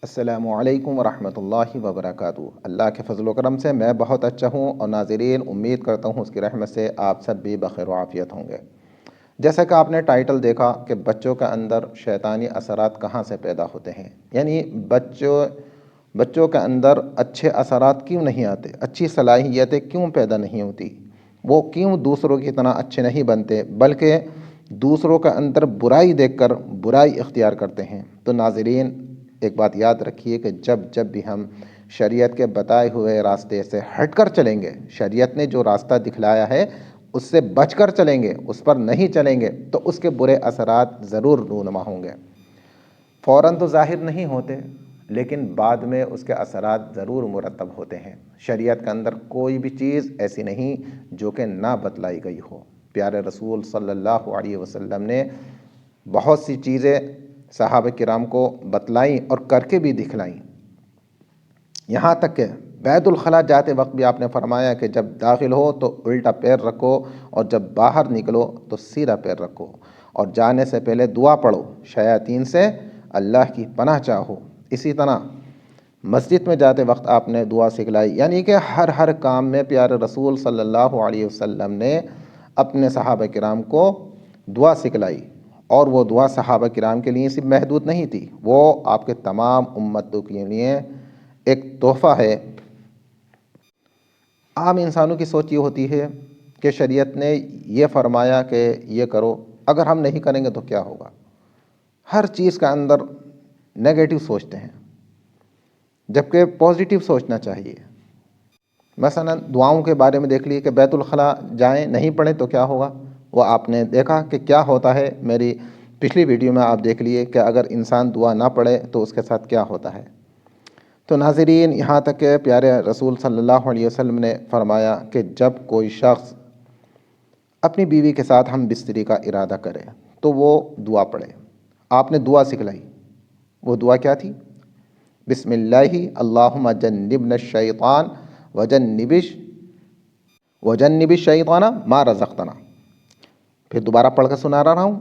السلام علیکم ورحمۃ اللہ وبرکاتہ۔ اللہ کے فضل و کرم سے میں بہت اچھا ہوں، اور ناظرین امید کرتا ہوں اس کی رحمت سے آپ سب بھی بخیر و عافیت ہوں گے۔ جیسا کہ آپ نے ٹائٹل دیکھا کہ بچوں کے اندر شیطانی اثرات کہاں سے پیدا ہوتے ہیں، یعنی بچوں کے اندر اچھے اثرات کیوں نہیں آتے، اچھی صلاحیتیں کیوں پیدا نہیں ہوتی، وہ کیوں دوسروں کی طرح اچھے نہیں بنتے بلکہ دوسروں کے اندر برائی دیکھ کر برائی اختیار کرتے ہیں۔ تو ناظرین ایک بات یاد رکھیے کہ جب بھی ہم شریعت کے بتائے ہوئے راستے سے ہٹ کر چلیں گے، شریعت نے جو راستہ دکھلایا ہے اس سے بچ کر چلیں گے، اس پر نہیں چلیں گے، تو اس کے برے اثرات ضرور رونما ہوں گے۔ فوراً تو ظاہر نہیں ہوتے، لیکن بعد میں اس کے اثرات ضرور مرتب ہوتے ہیں۔ شریعت کے اندر کوئی بھی چیز ایسی نہیں جو کہ نہ بتلائی گئی ہو۔ پیارے رسول صلی اللہ علیہ وسلم نے بہت سی چیزیں صحابہ کرام کو بتلائیں اور کر کے بھی دکھلائیں، یہاں تک کہ بیت الخلاء جاتے وقت بھی آپ نے فرمایا کہ جب داخل ہو تو الٹا پیر رکھو، اور جب باہر نکلو تو سیدھا پیر رکھو، اور جانے سے پہلے دعا پڑھو، شیاطین سے اللہ کی پناہ چاہو۔ اسی طرح مسجد میں جاتے وقت آپ نے دعا سکھلائی، یعنی کہ ہر کام میں پیارے رسول صلی اللہ علیہ وسلم نے اپنے صحابہ کرام کو دعا سکھلائی، اور وہ دعا صحابہ کرام کے لیے صرف محدود نہیں تھی، وہ آپ کے تمام امتوں کے لیے ایک تحفہ ہے۔ عام انسانوں کی سوچ یہ ہوتی ہے کہ شریعت نے یہ فرمایا کہ یہ کرو، اگر ہم نہیں کریں گے تو کیا ہوگا۔ ہر چیز کا اندر نیگیٹو سوچتے ہیں، جبکہ پازیٹیو سوچنا چاہیے۔ مثلا دعاؤں کے بارے میں دیکھ لیے کہ بیت الخلاء جائیں، نہیں پڑھیں تو کیا ہوگا، وہ آپ نے دیکھا کہ کیا ہوتا ہے۔ میری پچھلی ویڈیو میں آپ دیکھ لیے کہ اگر انسان دعا نہ پڑھے تو اس کے ساتھ کیا ہوتا ہے۔ تو ناظرین یہاں تک کہ پیارے رسول صلی اللہ علیہ وسلم نے فرمایا کہ جب کوئی شخص اپنی بیوی کے ساتھ ہم بستری کا ارادہ کرے تو وہ دعا پڑھے۔ آپ نے دعا سکھلائی، وہ دعا کیا تھی؟ بسم اللہ اللہم جنبنا الشیطان وجنب الشیطان ما رزقتنا۔ پھر دوبارہ پڑھ کر سنا رہا ہوں،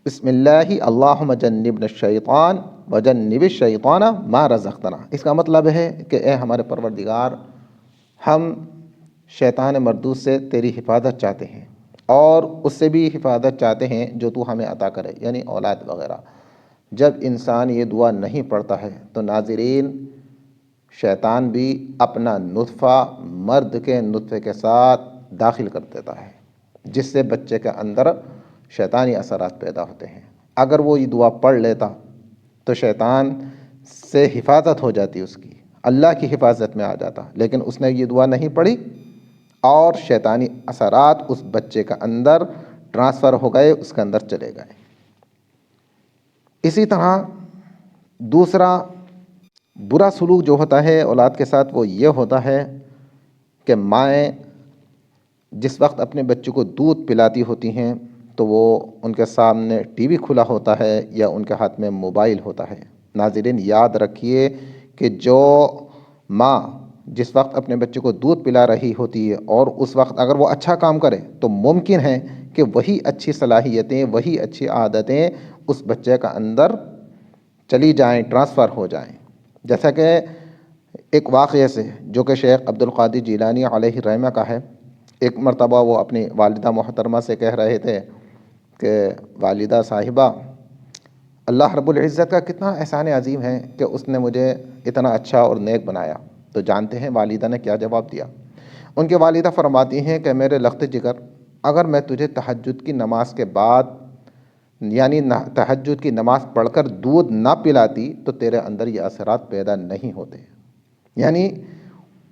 بسم اللہ اللہم جنبنا الشیطان وجنب الشیطان ما رزقتنا۔ اس کا مطلب ہے کہ اے ہمارے پروردگار، ہم شیطان مردود سے تیری حفاظت چاہتے ہیں، اور اس سے بھی حفاظت چاہتے ہیں جو تو ہمیں عطا کرے، یعنی اولاد وغیرہ۔ جب انسان یہ دعا نہیں پڑھتا ہے تو ناظرین شیطان بھی اپنا نطفہ مرد کے نطفے کے ساتھ داخل کر دیتا ہے، جس سے بچے کے اندر شیطانی اثرات پیدا ہوتے ہیں۔ اگر وہ یہ دعا پڑھ لیتا تو شیطان سے حفاظت ہو جاتی، اس کی اللہ کی حفاظت میں آ جاتا، لیکن اس نے یہ دعا نہیں پڑھی اور شیطانی اثرات اس بچے کے اندر ٹرانسفر ہو گئے، اس کے اندر چلے گئے۔ اسی طرح دوسرا برا سلوک جو ہوتا ہے اولاد کے ساتھ وہ یہ ہوتا ہے کہ مائیں جس وقت اپنے بچوں کو دودھ پلاتی ہوتی ہیں تو وہ ان کے سامنے ٹی وی کھلا ہوتا ہے یا ان کے ہاتھ میں موبائل ہوتا ہے۔ ناظرین یاد رکھیے کہ جو ماں جس وقت اپنے بچے کو دودھ پلا رہی ہوتی ہے اور اس وقت اگر وہ اچھا کام کرے تو ممکن ہے کہ وہی اچھی صلاحیتیں، وہی اچھی عادتیں اس بچے کا اندر چلی جائیں، ٹرانسفر ہو جائیں۔ جیسا کہ ایک واقعے سے جو کہ شیخ عبد القادر جیلانی علیہ الرحمہ کا ہے، ایک مرتبہ وہ اپنی والدہ محترمہ سے کہہ رہے تھے کہ والدہ صاحبہ، اللہ رب العزت کا کتنا احسان عظیم ہے کہ اس نے مجھے اتنا اچھا اور نیک بنایا۔ تو جانتے ہیں والدہ نے کیا جواب دیا؟ ان کے والدہ فرماتی ہیں کہ میرے لخت جگر، اگر میں تجھے تہجد کی نماز کے بعد یعنی تہجد کی نماز پڑھ کر دودھ نہ پلاتی تو تیرے اندر یہ اثرات پیدا نہیں ہوتے۔ یعنی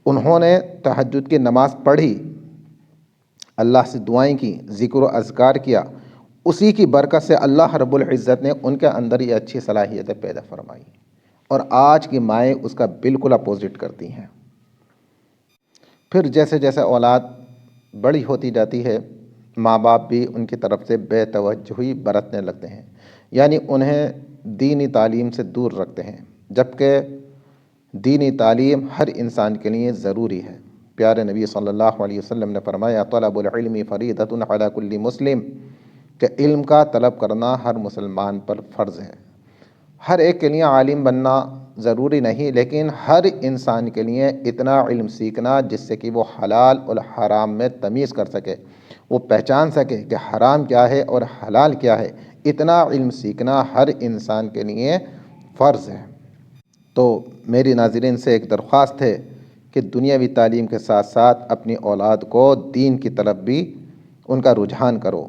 انہوں نے تہجد کی نماز پڑھی، اللہ سے دعائیں کی، ذکر و اذکار کیا، اسی کی برکت سے اللہ رب العزت نے ان کے اندر یہ اچھی صلاحیتیں پیدا فرمائی، اور آج کی مائیں اس کا بالکل اپوزٹ کرتی ہیں۔ پھر جیسے جیسے اولاد بڑی ہوتی جاتی ہے، ماں باپ بھی ان کی طرف سے بے توجہی برتنے لگتے ہیں، یعنی انہیں دینی تعلیم سے دور رکھتے ہیں، جبکہ دینی تعلیم ہر انسان کے لیے ضروری ہے۔ پیارے نبی صلی اللہ علیہ وسلم نے فرمایا طلب العلم فریضۃ علی کل مسلم، کہ علم کا طلب کرنا ہر مسلمان پر فرض ہے۔ ہر ایک کے لیے عالم بننا ضروری نہیں، لیکن ہر انسان کے لیے اتنا علم سیکھنا جس سے کہ وہ حلال اور حرام میں تمیز کر سکے، وہ پہچان سکے کہ حرام کیا ہے اور حلال کیا ہے، اتنا علم سیکھنا ہر انسان کے لیے فرض ہے۔ تو میری ناظرین سے ایک درخواست ہے کہ دنیاوی تعلیم کے ساتھ ساتھ اپنی اولاد کو دین کی طرف بھی ان کا رجحان کرو،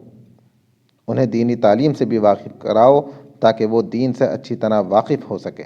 انہیں دینی تعلیم سے بھی واقف کراؤ تاکہ وہ دین سے اچھی طرح واقف ہو سکیں۔